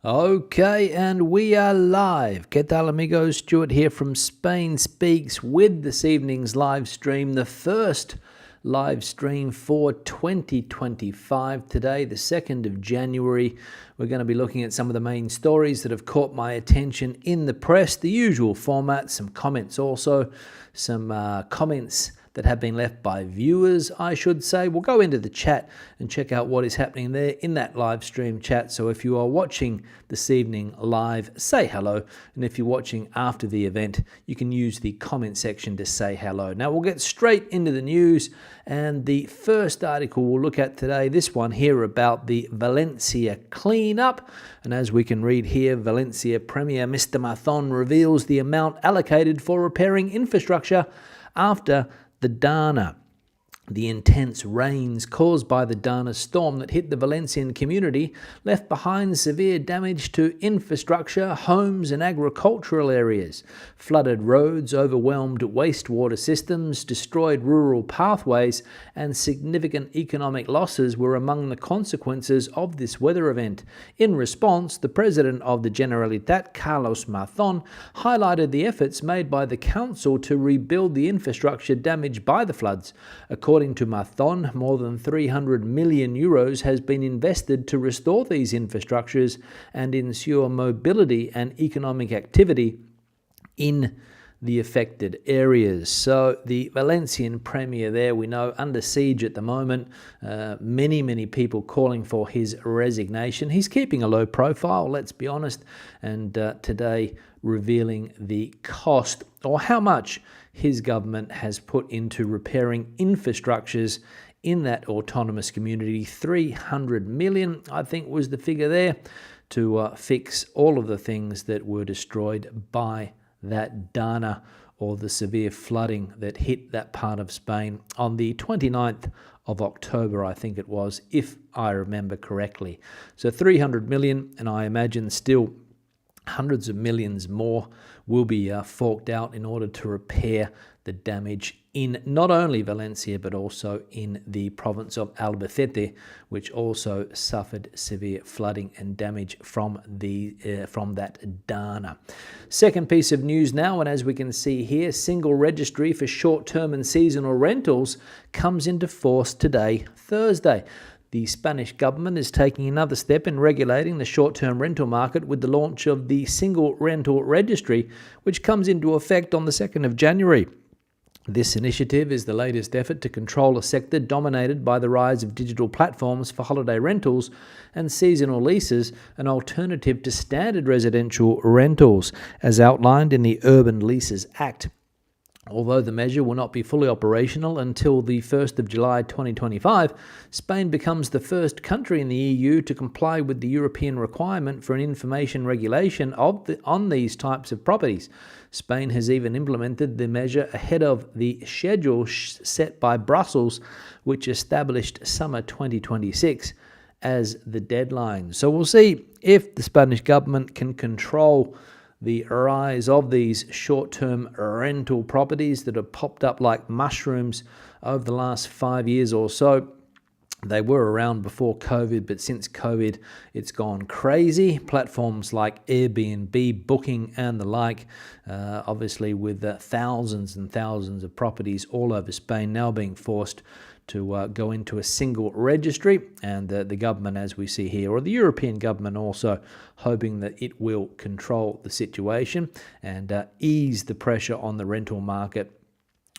Okay, and we are live. ¿Qué tal, amigos? Stuart here from Spain Speaks with this evening's live stream, the first live stream for 2025. Today, the 2nd of January, we're going to be looking at some of the main stories that have caught my attention in the press, the usual format, some comments also, some comments that have been left by viewers, I should say. We'll go into the chat and check out what is happening there in that live stream chat. So if you are watching this evening live, say hello. And if you're watching after the event, you can use the comment section to say hello. Now we'll get straight into the news. And the first article we'll look at today, this one here about the Valencia cleanup. And as we can read here, Valencia Premier Mr. Mazón reveals the amount allocated for repairing infrastructure after the Dana. The intense rains caused by the Dana storm that hit the Valencian community left behind severe damage to infrastructure, homes and agricultural areas. Flooded roads, overwhelmed wastewater systems, destroyed rural pathways and significant economic losses were among the consequences of this weather event. In response, the President of the Generalitat, Carlos Mazón, highlighted the efforts made by the council to rebuild the infrastructure damaged by the floods. According to Mazón, more than 300 million euros has been invested to restore these infrastructures and ensure mobility and economic activity in the affected areas. So the Valencian Premier there, we know, under siege at the moment. Many people calling for his resignation. He's keeping a low profile, let's be honest, and today revealing the cost or how much his government has put into repairing infrastructures in that autonomous community. 300 million, I think, was the figure there, to fix all of the things that were destroyed by that Dana, or the severe flooding that hit that part of Spain on the 29th of October, I think it was, if I remember correctly. So 300 million, and I imagine still hundreds of millions more will be forked out in order to repair the damage in not only Valencia but also in the province of Albacete, which also suffered severe flooding and damage from that Dana. Second piece of news now, and as we can see here, single registry for short-term and seasonal rentals comes into force today, Thursday. The Spanish government is taking another step in regulating the short-term rental market with the launch of the Single Rental Registry, which comes into effect on the 2nd of January. This initiative is the latest effort to control a sector dominated by the rise of digital platforms for holiday rentals and seasonal leases, an alternative to standard residential rentals, as outlined in the Urban Leases Act. Although the measure will not be fully operational until the 1st of July 2025, Spain becomes the first country in the EU to comply with the European requirement for an information regulation on these types of properties. Spain has even implemented the measure ahead of the schedule set by Brussels, which established summer 2026 as the deadline. So we'll see if the Spanish government can control the rise of these short-term rental properties that have popped up like mushrooms over the last 5 years or so. They were around before COVID, but since COVID, it's gone crazy. Platforms like Airbnb, Booking, and the like, obviously with thousands and thousands of properties all over Spain now being forced to go into a single registry, and the government, as we see here, or the European government also, hoping that it will control the situation and ease the pressure on the rental market,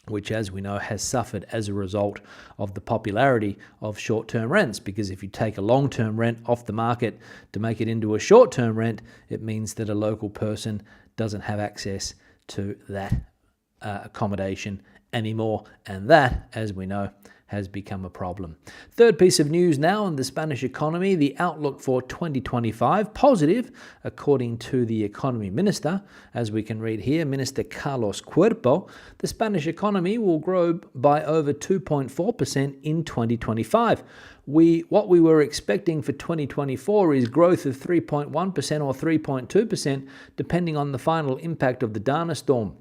which, as we know, has suffered as a result of the popularity of short-term rents. Because if you take a long-term rent off the market to make it into a short-term rent, it means that a local person doesn't have access to that accommodation anymore. And that, as we know, has become a problem. Third piece of news now in the Spanish economy, the outlook for 2025, positive, according to the economy minister. As we can read here, Minister Carlos Cuerpo, the Spanish economy will grow by over 2.4% in 2025. What we were expecting for 2024 is growth of 3.1% or 3.2%, depending on the final impact of the Dana storm.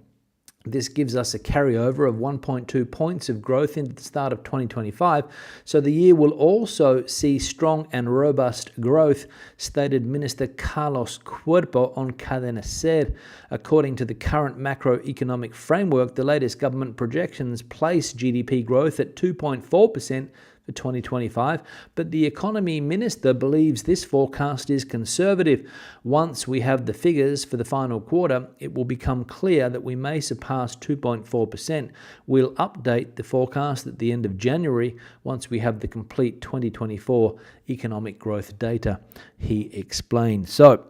This gives us a carryover of 1.2 points of growth into the start of 2025, so the year will also see strong and robust growth, stated Minister Carlos Cuerpo on Cadena SER. According to the current macroeconomic framework, the latest government projections place GDP growth at 2.4% for 2025, but the economy minister believes this forecast is conservative. Once we have the figures for the final quarter, it will become clear that we may surpass 2.4%. We'll update the forecast at the end of January once we have the complete 2024 economic growth data, he explained. So,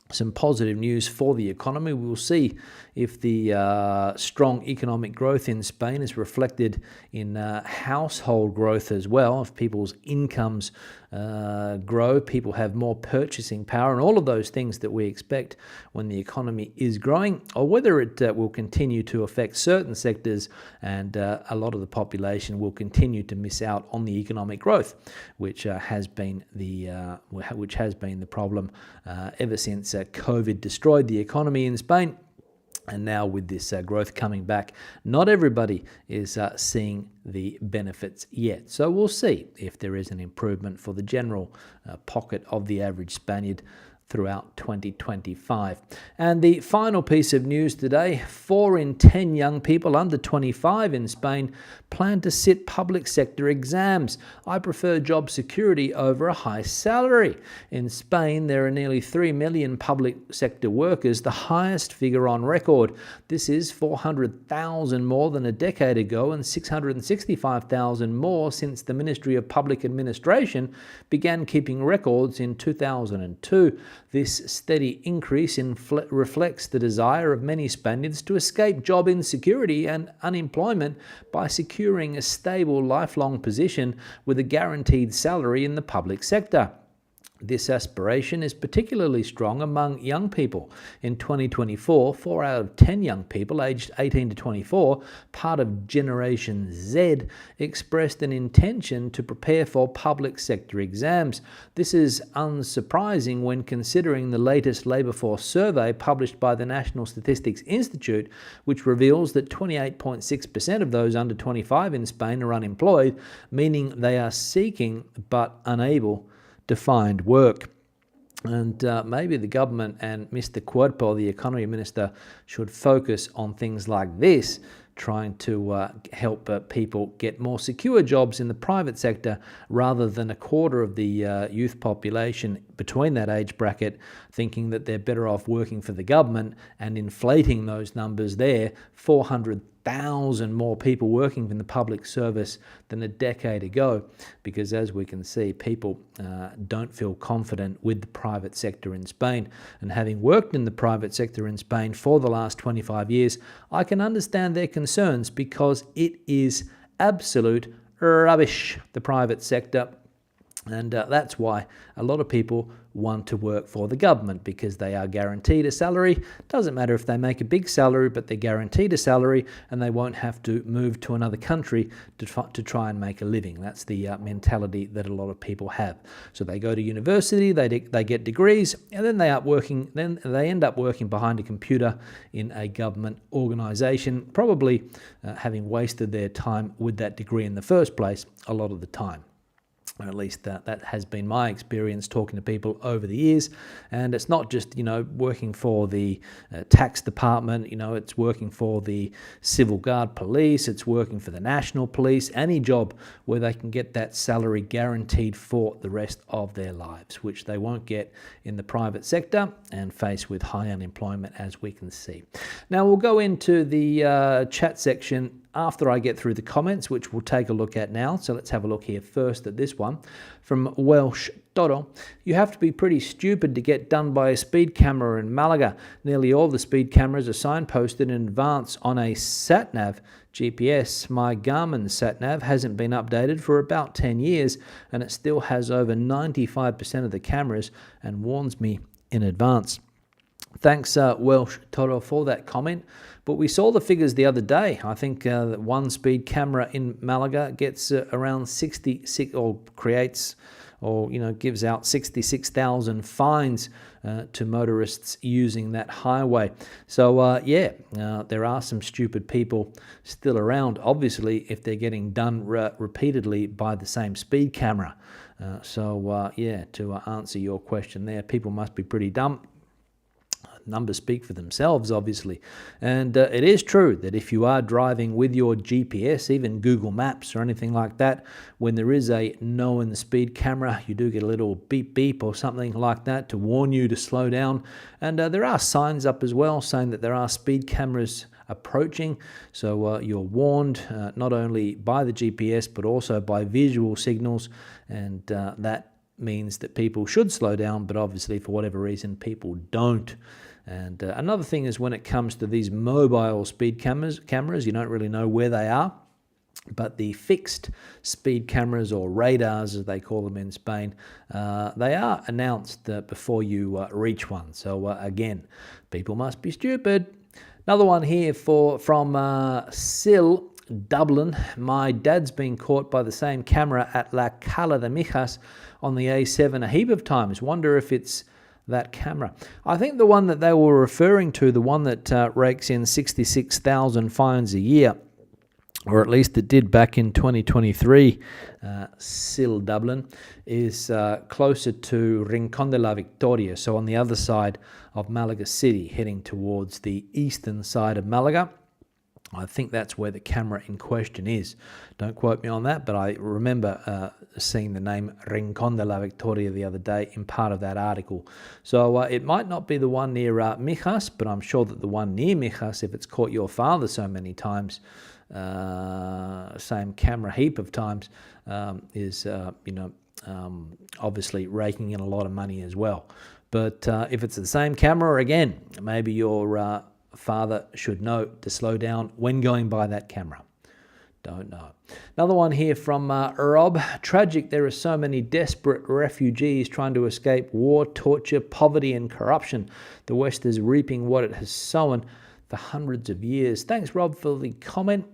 some positive news for the economy. We will see if the strong economic growth in Spain is reflected in household growth as well. If people's incomes grow, people have more purchasing power, and all of those things that we expect when the economy is growing, or whether it will continue to affect certain sectors and a lot of the population will continue to miss out on the economic growth, which has been the problem ever since COVID destroyed the economy in Spain. And now with this growth coming back, not everybody is seeing the benefits yet. So we'll see if there is an improvement for the general pocket of the average Spaniard throughout 2025. And the final piece of news today, 4 in 10 young people under 25 in Spain plan to sit public sector exams. I prefer job security over a high salary. In Spain, there are nearly 3 million public sector workers, the highest figure on record. This is 400,000 more than a decade ago and 665,000 more since the Ministry of Public Administration began keeping records in 2002. This steady increase reflects the desire of many Spaniards to escape job insecurity and unemployment by securing a stable, lifelong position with a guaranteed salary in the public sector. This aspiration is particularly strong among young people. In 2024, 4 out of 10 young people aged 18 to 24, part of Generation Z, expressed an intention to prepare for public sector exams. This is unsurprising when considering the latest labour force survey published by the National Statistics Institute, which reveals that 28.6% of those under 25 in Spain are unemployed, meaning they are seeking but unable to find work. And maybe the government and Mr. Cuerpo, the economy minister, should focus on things like this, trying to help people get more secure jobs in the private sector rather than a quarter of the youth population between that age bracket thinking that they're better off working for the government and inflating those numbers there. 400,000 more people working in the public service than a decade ago, because as we can see, people don't feel confident with the private sector in Spain. And having worked in the private sector in Spain for the last 25 years, I can understand their concerns, because it is absolute rubbish, the private sector. And that's why a lot of people want to work for the government, because they are guaranteed a salary. Doesn't matter if they make a big salary, but they're guaranteed a salary and they won't have to move to another country to try and make a living. That's the mentality that a lot of people have. So they go to university, they get degrees, and then they end up working behind a computer in a government organisation, probably having wasted their time with that degree in the first place a lot of the time. Or at least that has been my experience talking to people over the years. And it's not just, working for the tax department, it's working for the civil guard police, it's working for the national police, any job where they can get that salary guaranteed for the rest of their lives, which they won't get in the private sector and face with high unemployment, as we can see. Now we'll go into the chat section after I get through the comments, which we'll take a look at now. So let's have a look here first at this one from Welsh Toro. You have to be pretty stupid to get done by a speed camera in Malaga. Nearly all the speed cameras are signposted in advance on a sat-nav GPS. My Garmin sat-nav hasn't been updated for about 10 years, and it still has over 95% of the cameras and warns me in advance. Thanks, Welsh Toro, for that comment. But we saw the figures the other day. I think that one speed camera in Malaga gets around 66, or creates or gives out 66,000 fines to motorists using that highway. So there are some stupid people still around, obviously, if they're getting done repeatedly by the same speed camera. To answer your question there, people must be pretty dumb. Numbers speak for themselves, obviously. And it is true that if you are driving with your GPS, even Google Maps or anything like that, when there is a known speed camera, you do get a little beep beep or something like that to warn you to slow down. And there are signs up as well saying that there are speed cameras approaching, so you're warned not only by the GPS but also by visual signals, and that means that people should slow down, but obviously for whatever reason people don't. And another thing is, when it comes to these mobile speed cameras, you don't really know where they are, but the fixed speed cameras, or radars as they call them in Spain, they are announced before you reach one. So again, people must be stupid. Another one here from Sil, Dublin. My dad's been caught by the same camera at La Cala de Mijas on the A7 a heap of times. Wonder if it's that camera. I think the one that they were referring to, the one that rakes in 66,000 fines a year, or at least it did back in 2023, Sil, Dublin, is closer to Rincón de la Victoria, so on the other side of Malaga City, heading towards the eastern side of Malaga. I think that's where the camera in question is. Don't quote me on that, but I remember seeing the name Rincón de la Victoria the other day in part of that article. So it might not be the one near Mijas, but I'm sure that the one near Mijas, if it's caught your father so many times, same camera heap of times, is obviously raking in a lot of money as well. But if it's the same camera, again, maybe your father should know to slow down when going by that camera. Don't know. Another one here from Rob. Tragic, there are so many desperate refugees trying to escape war, torture, poverty and corruption. The West is reaping what it has sown for hundreds of years. Thanks, Rob, for the comment.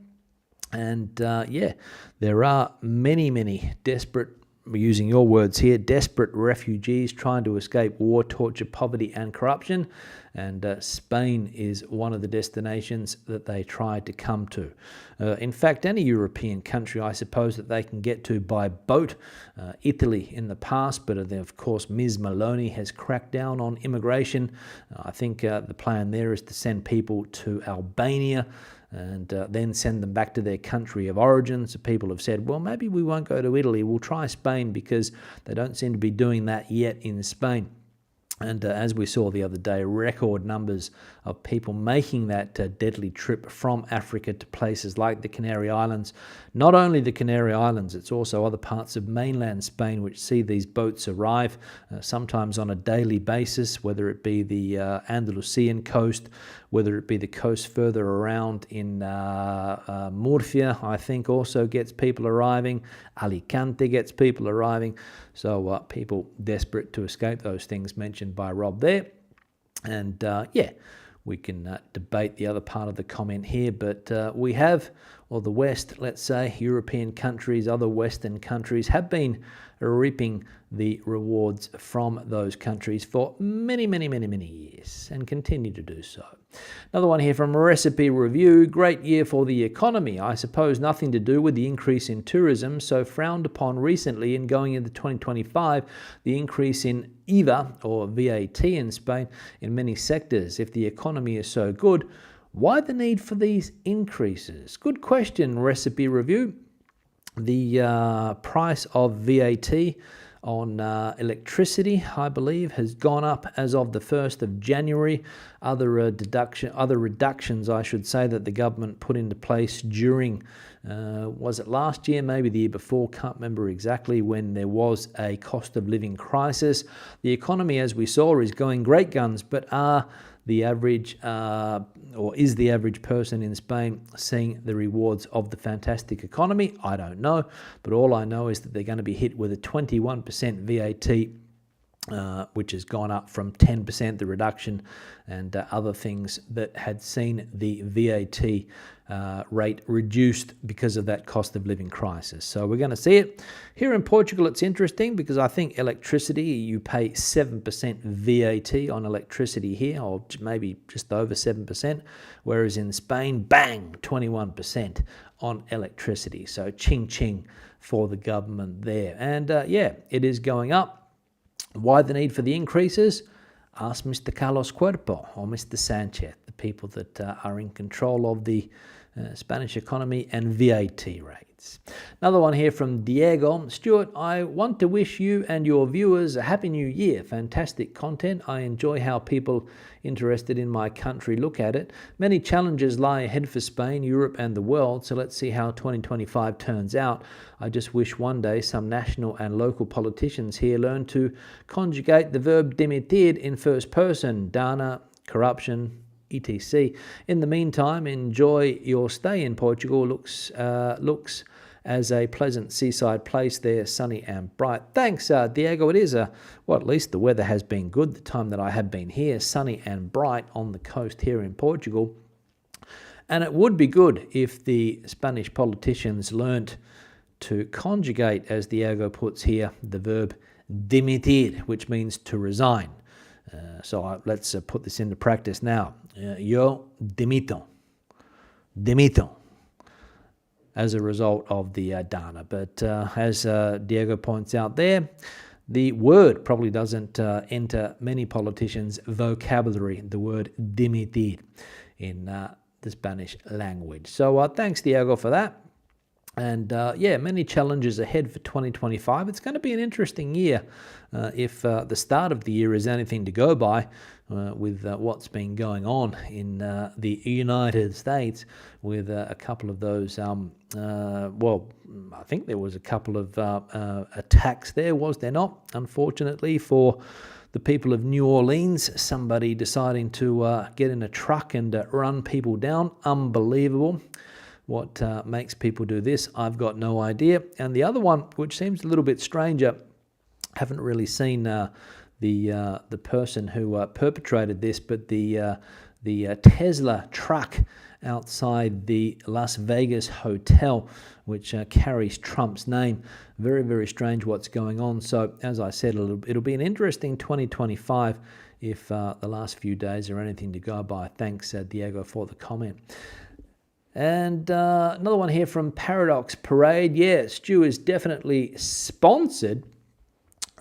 And there are many desperate, using your words here, desperate refugees trying to escape war, torture, poverty and corruption. And Spain is one of the destinations that they try to come to. In fact, any European country, I suppose, that they can get to by boat. Italy in the past, but of course Ms. Maloney has cracked down on immigration. I think the plan there is to send people to Albania and then send them back to their country of origin. So people have said, well, maybe we won't go to Italy, we'll try Spain, because they don't seem to be doing that yet in Spain. And as we saw the other day, record numbers of people making that deadly trip from Africa to places like the Canary Islands. Not only the Canary Islands, it's also other parts of mainland Spain which see these boats arrive, sometimes on a daily basis, whether it be the Andalusian coast, whether it be the coast further around in Murcia, I think also gets people arriving. Alicante gets people arriving. So people desperate to escape those things mentioned by Rob there. And we can debate the other part of the comment here, but we have, or the West, let's say, European countries, other Western countries have been reaping the rewards from those countries for many years and continue to do so. Another one here from Recipe Review. Great year for the economy. I suppose nothing to do with the increase in tourism, so frowned upon recently in going into 2025, the increase in IVA or VAT in Spain in many sectors. If the economy is so good, why the need for these increases? Good question, Recipe Review. The price of VAT on electricity, I believe, has gone up as of the 1st of January. Other reductions, I should say, that the government put into place during, was it last year, maybe the year before, can't remember exactly, when there was a cost of living crisis. The economy, as we saw, is going great guns, but the average, or is the average person in Spain seeing the rewards of the fantastic economy? I don't know, but all I know is that they're going to be hit with a 21% VAT which has gone up from 10%, the reduction, and other things that had seen the VAT rate reduced because of that cost of living crisis. So we're going to see it. Here in Portugal, it's interesting because I think electricity, you pay 7% VAT on electricity here, or maybe just over 7%, whereas in Spain, bang, 21% on electricity. So ching ching for the government there. And yeah, it is going up. Why the need for the increases? Ask Mr. Carlos Cuerpo or Mr. Sanchez, the people that are in control of the Spanish economy and VAT rates. Another one here from Diego. Stuart, I want to wish you and your viewers a happy new year. Fantastic content. I enjoy how people interested in my country look at it. Many challenges lie ahead for Spain, Europe and the world, so let's see how 2025 turns out. I just wish one day some national and local politicians here learn to conjugate the verb dimitir in first person, dana, corruption, etc. In the meantime, enjoy your stay in Portugal. Looks as a pleasant seaside place there, sunny and bright. Thanks, Diego. It is well, at least the weather has been good the time that I have been here, sunny and bright on the coast here in Portugal. And it would be good if the Spanish politicians learnt to conjugate, as Diego puts here, the verb dimitir, which means to resign. So let's put this into practice now. Yo dimito. Dimito. As a result of the DANA. But as Diego points out there, the word probably doesn't enter many politicians' vocabulary, the word dimitir in the Spanish language. So thanks, Diego, for that. And yeah, many challenges ahead for 2025. It's going to be an interesting year if the start of the year is anything to go by with what's been going on in the United States with a couple of those, well, I think there was a couple of attacks there, was there not? Unfortunately for the people of New Orleans, somebody deciding to get in a truck and run people down. Unbelievable. What makes people do this, I've got no idea. And the other one, which seems a little bit stranger, haven't really seen the person who perpetrated this, but the Tesla truck outside the Las Vegas hotel, which carries Trump's name. Very, very strange what's going on. So, as I said, it'll be an interesting 2025 if the last few days are anything to go by. Thanks, Diego, for the comment. And another one here from Paradox Parade. Yeah, Stu is definitely sponsored,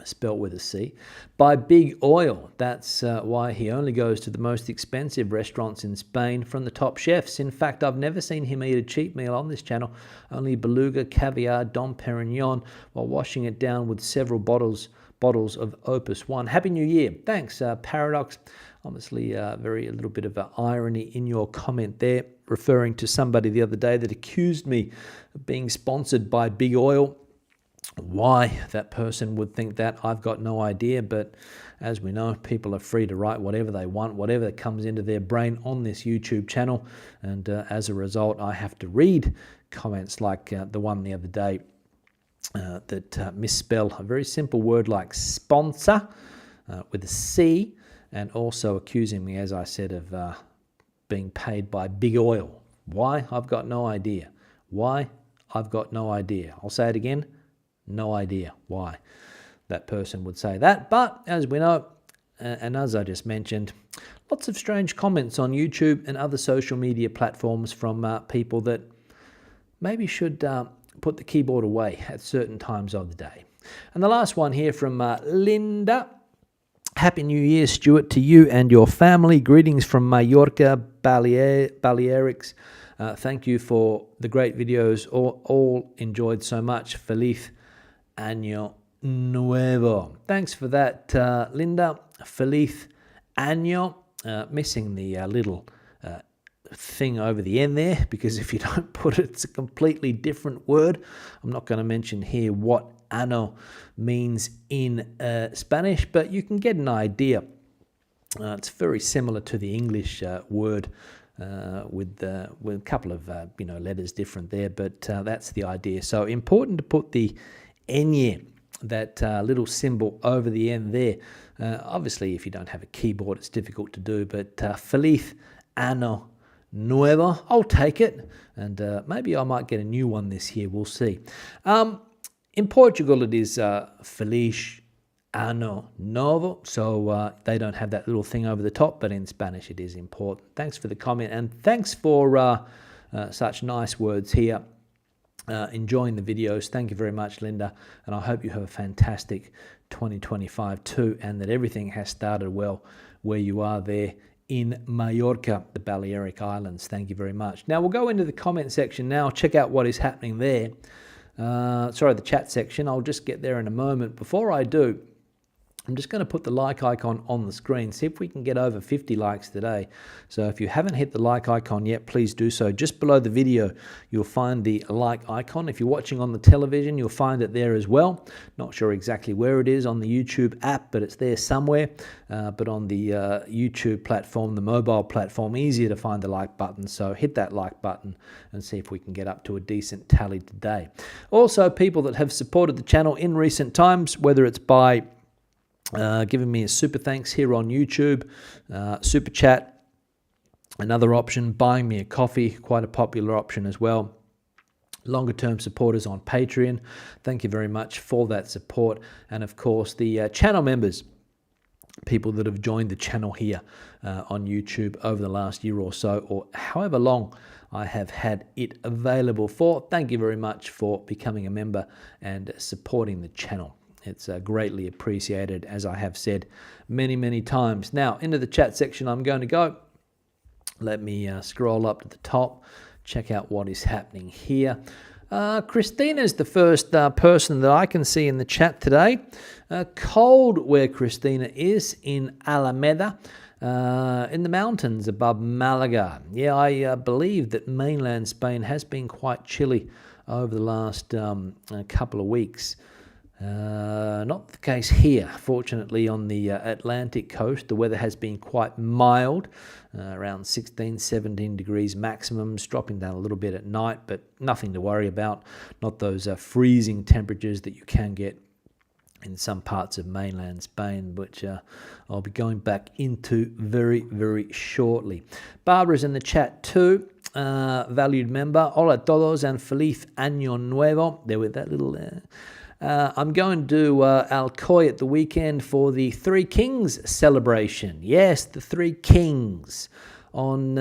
spelt with a C, by Big Oil. That's why he only goes to the most expensive restaurants in Spain from the top chefs. In fact, I've never seen him eat a cheap meal on this channel, only beluga, caviar, Dom Perignon, while washing it down with several bottles of Opus One. Happy New Year. Thanks, Paradox. Obviously, a little bit of irony in your comment there, referring to somebody the other day that accused me of being sponsored by Big Oil. Why that person would think that, I've got no idea. But as we know, people are free to write whatever they want, whatever comes into their brain on this YouTube channel. And as a result, I have to read comments like the one the other day that misspell a very simple word like sponsor with a C, and also accusing me, as I said, of being paid by Big Oil. Why? I've got no idea. Why? I've got no idea. I'll say it again. No idea why that person would say that. But as we know, and as I just mentioned, lots of strange comments on YouTube and other social media platforms from people that maybe should put the keyboard away at certain times of the day. And the last one here from Linda. Happy New Year, Stuart, to you and your family. Greetings from Mallorca, Balearics. Thank you for the great videos. All enjoyed so much. Feliz Año Nuevo. Thanks for that, Linda. Feliz Año. Missing the little thing over the end there, because if you don't put it, it's a completely different word. I'm not going to mention here what ano means in Spanish, but you can get an idea. It's very similar to the English word with a couple of letters different there, but that's the idea. So important to put the enye that little symbol over the end there. Obviously, if you don't have a keyboard, it's difficult to do, but Feliz Año Nuevo, I'll take it. And maybe I might get a new one this year, we'll see. In Portugal, it is Feliz Año Novo, so they don't have that little thing over the top, but in Spanish it is important. Thanks for the comment, and thanks for such nice words here. Enjoying the videos. Thank you very much, Linda, and I hope you have a fantastic 2025 too, and that everything has started well where you are there in Mallorca, the Balearic Islands. Thank you very much. Now we'll go into the comment section now, check out what is happening there. The chat section. I'll just get there in a moment. Before I do, I'm just going to put the like icon on the screen, see if we can get over 50 likes today. So if you haven't hit the like icon yet, please do so. Just below the video, you'll find the like icon. If you're watching on the television, you'll find it there as well. Not sure exactly where it is on the YouTube app, but it's there somewhere. But on the YouTube platform, the mobile platform, easier to find the like button. So hit that like button and see if we can get up to a decent tally today. Also, people that have supported the channel in recent times, whether it's by giving me a super thanks here on YouTube, super chat, another option, buying me a coffee, quite a popular option as well. Longer term supporters on Patreon, thank you very much for that support. And of course the channel members, people that have joined the channel here on YouTube over the last year or so, or however long I have had it available for. Thank you very much for becoming a member and supporting the channel. It's greatly appreciated, as I have said many, many times. Now, into the chat section I'm going to go. Let me scroll up to the top, check out what is happening here. Christina is the first person that I can see in the chat today. Cold where Christina is, in Alameda, in the mountains above Malaga. Yeah, I believe that mainland Spain has been quite chilly over the last couple of weeks. Not the case here. Fortunately, on the Atlantic coast, the weather has been quite mild, around 16, 17 degrees maximums, dropping down a little bit at night, but nothing to worry about. Not those freezing temperatures that you can get in some parts of mainland Spain, which I'll be going back into very, very shortly. Barbara's in the chat too. Valued member. Hola a todos and feliz año nuevo. There with that little... I'm going to Alcoy at the weekend for the Three Kings celebration. Yes, the Three Kings. On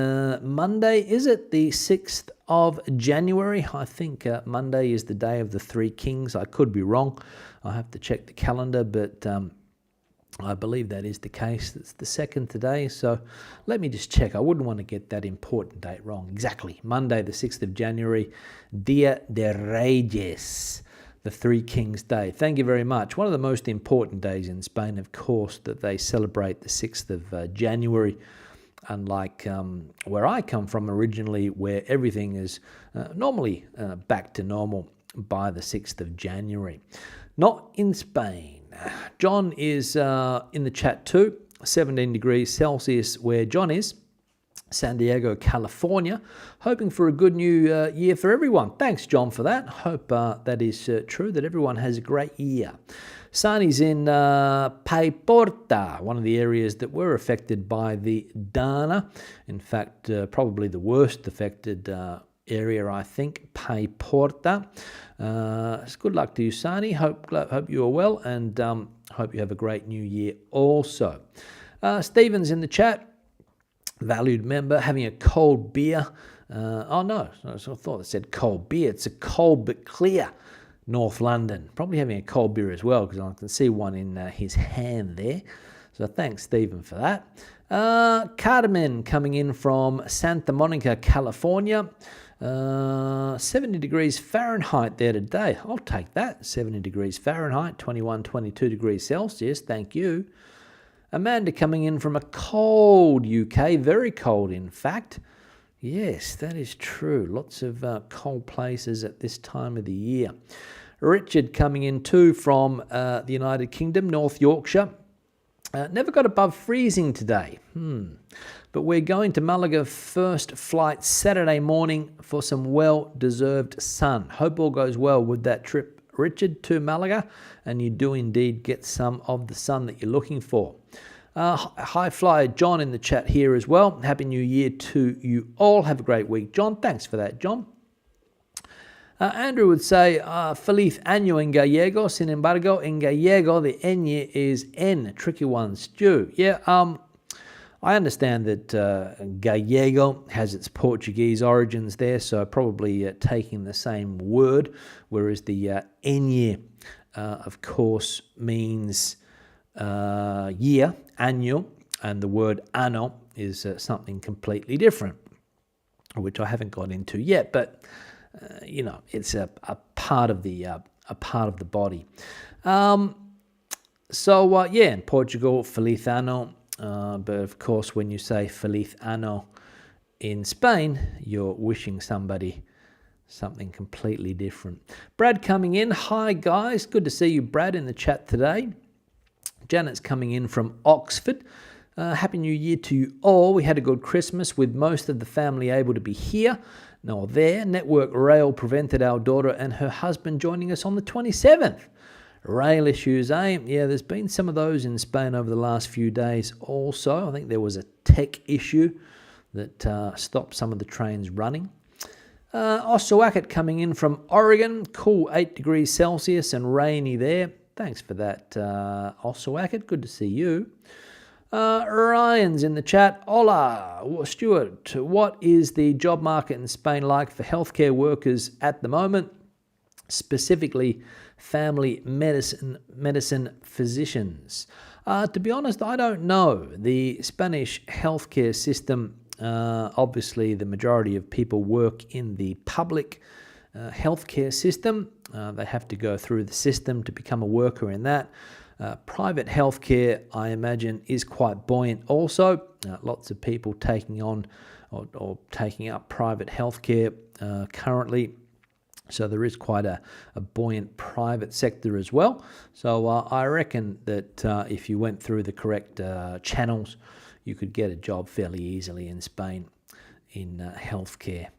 Monday, is it the 6th of January? I think Monday is the day of the Three Kings. I could be wrong. I have to check the calendar, but I believe that is the case. It's the 2nd today, so let me just check. I wouldn't want to get that important date wrong. Exactly, Monday the 6th of January, Dia de Reyes. The Three Kings Day. Thank you very much. One of the most important days in Spain, of course, that they celebrate the 6th of January, unlike where I come from originally, where everything is normally back to normal by the 6th of January. Not in Spain. John is in the chat too, 17 degrees Celsius where John is. San Diego, California, hoping for a good new year for everyone. Thanks, John, for that. Hope that is true, that everyone has a great year. Sani's in Paiporta, one of the areas that were affected by the DANA. In fact, probably the worst affected area, I think, Paiporta. It's good luck to you, Sani. Hope you are well, and hope you have a great new year also. Stephen's in the chat. Valued member, having a cold beer. Oh no, I thought it said cold beer. It's a cold but clear North London. Probably having a cold beer as well, because I can see one in his hand there. So thanks, Stephen, for that. Carmen coming in from Santa Monica, California. 70 degrees Fahrenheit there today. I'll take that. 70 degrees Fahrenheit, 21, 22 degrees Celsius. Thank you. Amanda coming in from a cold UK, very cold in fact. Yes, that is true. Lots of cold places at this time of the year. Richard coming in too from the United Kingdom, North Yorkshire. Never got above freezing today. But we're going to Malaga first flight Saturday morning for some well-deserved sun. Hope all goes well with that trip, Richard to Malaga, and you do indeed get some of the sun that you're looking for. High Flyer John in the chat here as well. Happy New Year to you all. Have a great week, John. Thanks for that, John. Andrew would say, Feliz año en gallego. Sin embargo, en gallego, the ñ is N. Tricky one, Stu. Yeah, I understand that gallego has its Portuguese origins there, so probably taking the same word, whereas the ñ, of course, means year, año, and the word ano is something completely different, which I haven't got into yet, but it's a part of the body. In Portugal, Feliz Ano, but of course, when you say Feliz Ano in Spain, you're wishing somebody something completely different. Brad coming in. Hi guys, good to see you, Brad, in the chat today. Janet's coming in from Oxford. Happy New Year to you all. We had a good Christmas with most of the family able to be here. No, there. Network rail prevented our daughter and her husband joining us on the 27th. Rail issues, eh? Yeah, there's been some of those in Spain over the last few days also. I think there was a tech issue that stopped some of the trains running. Ossawacket coming in from Oregon. Cool, 8 degrees Celsius and rainy there. Thanks for that, Ossawacket. Good to see you. Ryan's in the chat. Hola, Stuart. What is the job market in Spain like for healthcare workers at the moment, specifically family medicine physicians? To be honest, I don't know. The Spanish healthcare system, obviously the majority of people work in the public healthcare system. They have to go through the system to become a worker in that. Private healthcare, I imagine, is quite buoyant also. Lots of people taking on or taking up private healthcare currently. So there is quite a buoyant private sector as well. So I reckon that if you went through the correct channels, you could get a job fairly easily in Spain in healthcare.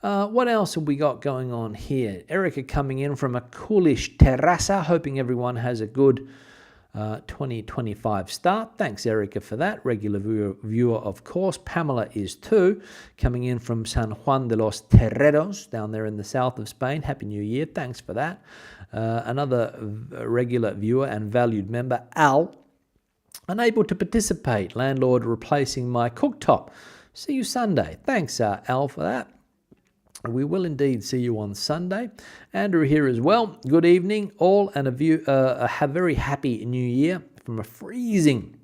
What else have we got going on here? Erica coming in from a coolish terraza, hoping everyone has a good 2025 start. Thanks, Erica, for that. Regular viewer, of course. Pamela is too, coming in from San Juan de los Terreros, down there in the south of Spain. Happy New Year. Thanks for that. Another regular viewer and valued member, Al. Unable to participate. Landlord replacing my cooktop. See you Sunday. Thanks, Al, for that. We will indeed see you on Sunday. Andrew here as well. Good evening, all, and a very happy New Year from a freezing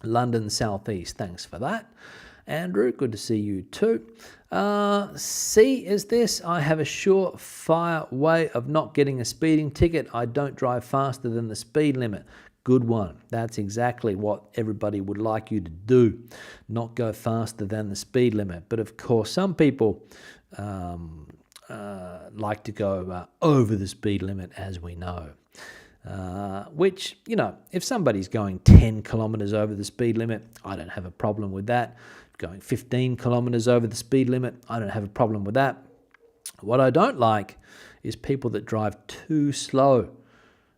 London southeast. Thanks for that, Andrew. Good to see you too. C is this. I have a surefire way of not getting a speeding ticket. I don't drive faster than the speed limit. Good one. That's exactly what everybody would like you to do. Not go faster than the speed limit. But of course, some people like to go over the speed limit, as we know. Which, if somebody's going 10 kilometres over the speed limit, I don't have a problem with that. Going 15 kilometres over the speed limit, I don't have a problem with that. What I don't like is people that drive too slow.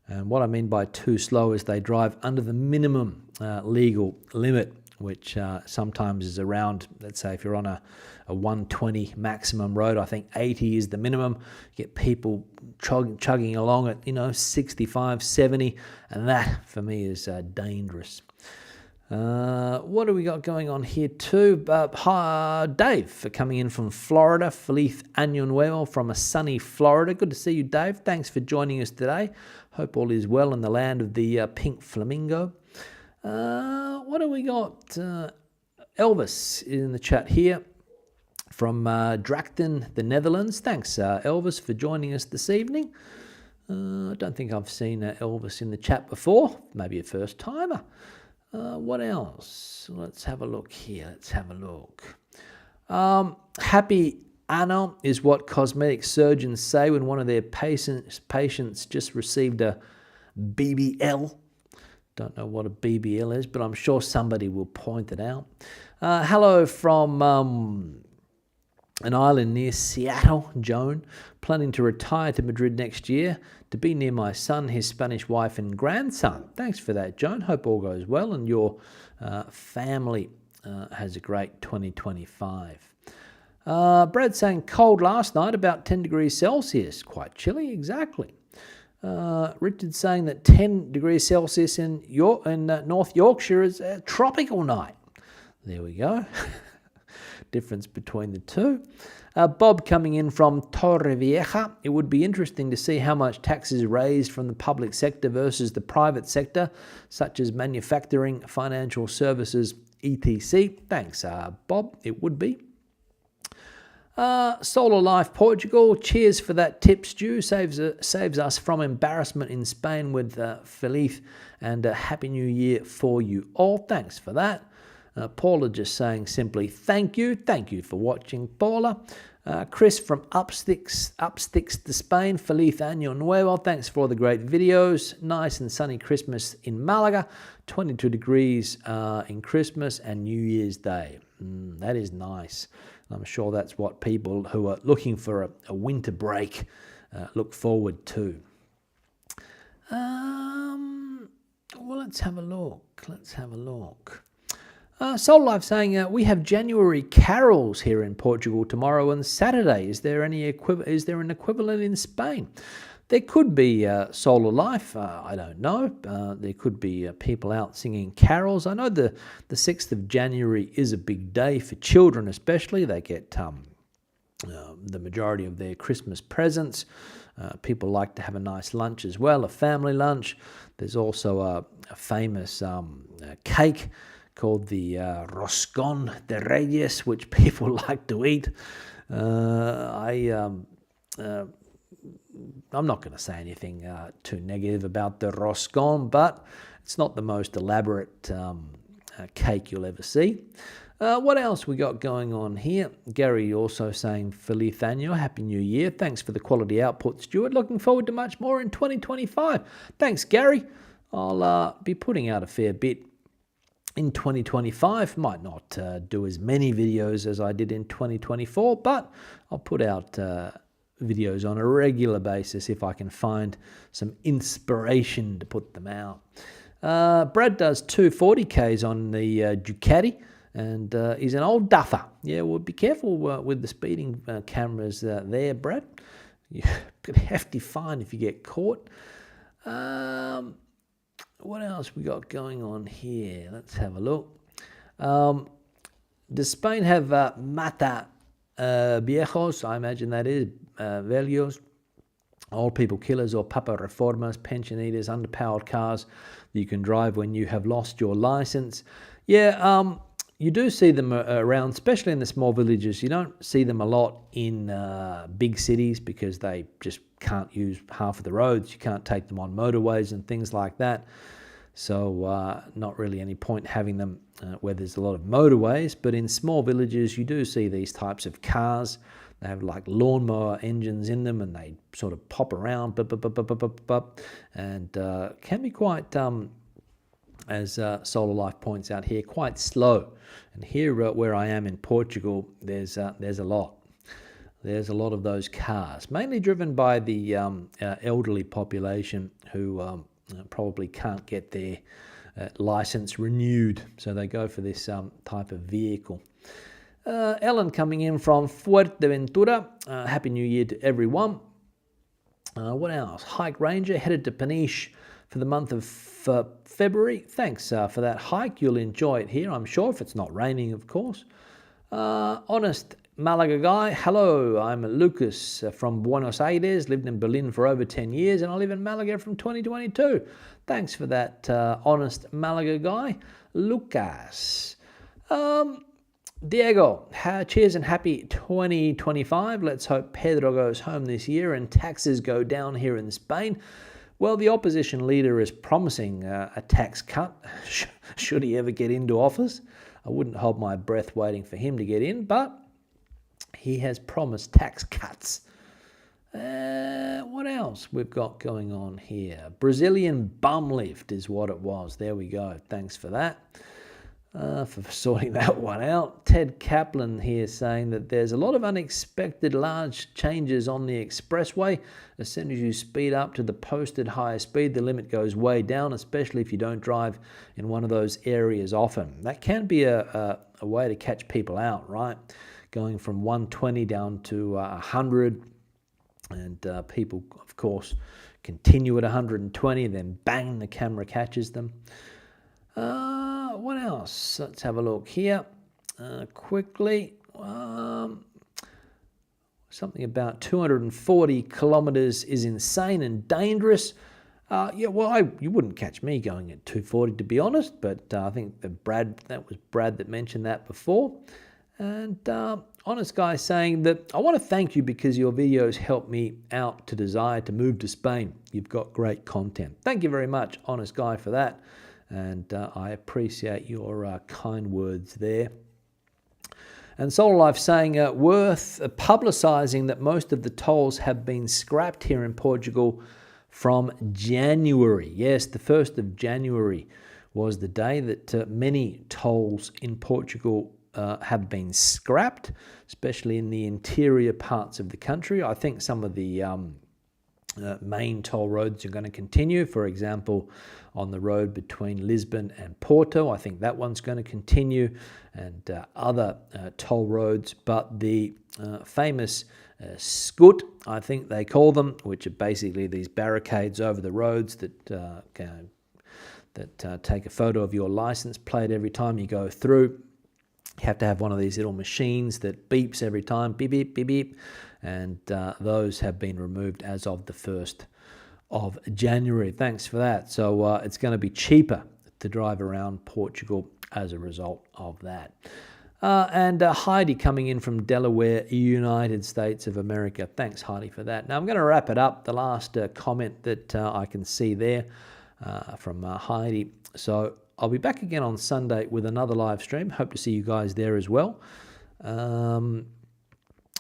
And what I mean by too slow is they drive under the minimum legal limit, which sometimes is around, let's say if you're on a 120 maximum road, I think 80 is the minimum. You get people chugging along at, 65, 70, and that for me is dangerous. What do we got going on here too? Hi, Dave, for coming in from Florida. Feliz Año Nuevo from a sunny Florida. Good to see you, Dave. Thanks for joining us today. Hope all is well in the land of the pink flamingo. What do we got? Elvis in the chat here from Drachten, the Netherlands. Thanks, Elvis, for joining us this evening. I don't think I've seen Elvis in the chat before. Maybe a first timer. What else? Let's have a look here. Let's have a look. Happy Anno is what cosmetic surgeons say when one of their patients just received a BBL. Don't know what a BBL is, but I'm sure somebody will point it out. Hello from an island near Seattle, Joan. Planning to retire to Madrid next year. to be near my son, his Spanish wife and grandson. Thanks for that, Joan. Hope all goes well and your family has a great 2025. Brad saying cold last night, about 10 degrees Celsius. Quite chilly, exactly. Richard saying that 10 degrees Celsius in North Yorkshire is a tropical night. There we go. Difference between the two. Bob coming in from Torrevieja. It would be interesting to see how much tax is raised from the public sector versus the private sector, such as manufacturing, financial services, etc. Thanks, Bob. It would be. Solar Life Portugal. Cheers for that tip, Stu. Saves us from embarrassment in Spain with Feliz and a Happy New Year for you all. Thanks for that. Paula just saying simply thank you. Thank you for watching, Paula. Chris from Upsticks to Spain. Feliz Año Nuevo. Thanks for all the great videos. Nice and sunny Christmas in Malaga. 22 degrees in Christmas and New Year's Day. That is nice. I'm sure that's what people who are looking for a winter break look forward to. Well, let's have a look. Soul Life saying we have January carols here in Portugal tomorrow and Saturday. Is there an equivalent in Spain? There could be Solar Life. I don't know. There could be people out singing carols. I know the 6th of January is a big day for children, especially. They get the majority of their Christmas presents. People like to have a nice lunch as well, a family lunch. There's also a famous cake called the Roscón de Reyes, which people like to eat. I'm not going to say anything too negative about the Roscón, but it's not the most elaborate cake you'll ever see. What else we got going on here? Gary also saying Feliz Año, Happy New Year. Thanks for the quality output, Stuart. Looking forward to much more in 2025. Thanks, Gary. I'll be putting out a fair bit in 2025. Might not do as many videos as I did in 2024, but I'll put out videos on a regular basis if I can find some inspiration to put them out. Brad does 240Ks on the Ducati, and he's an old duffer. Yeah, well, be careful with the speeding cameras there, Brad. You get a hefty fine if you get caught. What else we got going on here? Let's have a look. Does Spain have Mata Viejos? I imagine that is Velios, old people killers, or Papa Reformas, pension eaters, underpowered cars that you can drive when you have lost your license. Yeah, you do see them around, especially in the small villages. You don't see them a lot in big cities because they just can't use half of the roads. You can't take them on motorways and things like that. So not really any point having them where there's a lot of motorways. But in small villages, you do see these types of cars. They have like lawnmower engines in them, and they sort of pop around, and can be quite, as Solar Life points out here, quite slow. And here where I am in Portugal, there's a lot. There's a lot of those cars, mainly driven by the elderly population who probably can't get their license renewed, so they go for this type of vehicle. Ellen coming in from Fuerteventura. Happy New Year to everyone. What else? Hike Ranger headed to Peniche for the month of February. Thanks for that hike. You'll enjoy it here, I'm sure, if it's not raining, of course. Honest Malaga guy. Hello, I'm Lucas from Buenos Aires. Lived in Berlin for over 10 years, and I live in Malaga from 2022. Thanks for that, honest Malaga guy. Lucas. Diego, cheers and happy 2025. Let's hope Pedro goes home this year and taxes go down here in Spain. Well, the opposition leader is promising a tax cut should he ever get into office. I wouldn't hold my breath waiting for him to get in, but he has promised tax cuts. What else we've got going on here? Brazilian bum lift is what it was. There we go. Thanks for that. for sorting that one out. Ted Kaplan here saying that there's a lot of unexpected large changes on the expressway. As soon as you speed up to the posted higher speed, the limit goes way down, especially if you don't drive in one of those areas often. That can be a way to catch people out, right? Going from 120 down to 100, and people, of course, continue at 120, then bang, the camera catches them. What else? Let's have a look here quickly. Something about 240 kilometers is insane and dangerous. Yeah, well, you wouldn't catch me going at 240, to be honest, but I think that was Brad that mentioned that before. And Honest Guy saying that, I want to thank you because your videos help me out to desire to move to Spain. You've got great content. Thank you very much, Honest Guy, for that. And I appreciate your kind words there. And Solar Life saying, worth publicising that most of the tolls have been scrapped here in Portugal from January. Yes, the 1st of January was the day that many tolls in Portugal have been scrapped, especially in the interior parts of the country. I think some of the main toll roads are going to continue. For example, on the road between Lisbon and Porto, I think that one's going to continue, and other toll roads. But the famous scoot, I think they call them, which are basically these barricades over the roads that take a photo of your license plate every time you go through. You have to have one of these little machines that beeps every time, beep, beep, beep, beep. And those have been removed as of the 1st of January. Thanks for that. So it's going to be cheaper to drive around Portugal as a result of that. And Heidi coming in from Delaware, United States of America. Thanks, Heidi, for that. Now I'm going to wrap it up. The last comment that I can see there from Heidi. So I'll be back again on Sunday with another live stream. Hope to see you guys there as well.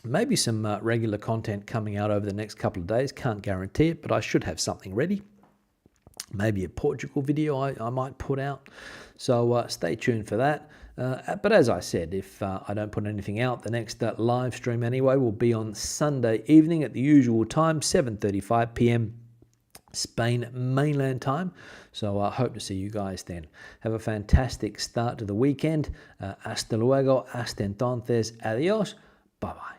Maybe some regular content coming out over the next couple of days. Can't guarantee it, but I should have something ready. Maybe a Portugal video I might put out. So stay tuned for that. But as I said, if I don't put anything out, the next live stream anyway will be on Sunday evening at the usual time, 7:35 p.m. Spain mainland time. So I hope to see you guys then. Have a fantastic start to the weekend. Hasta luego, hasta entonces, adios, bye bye.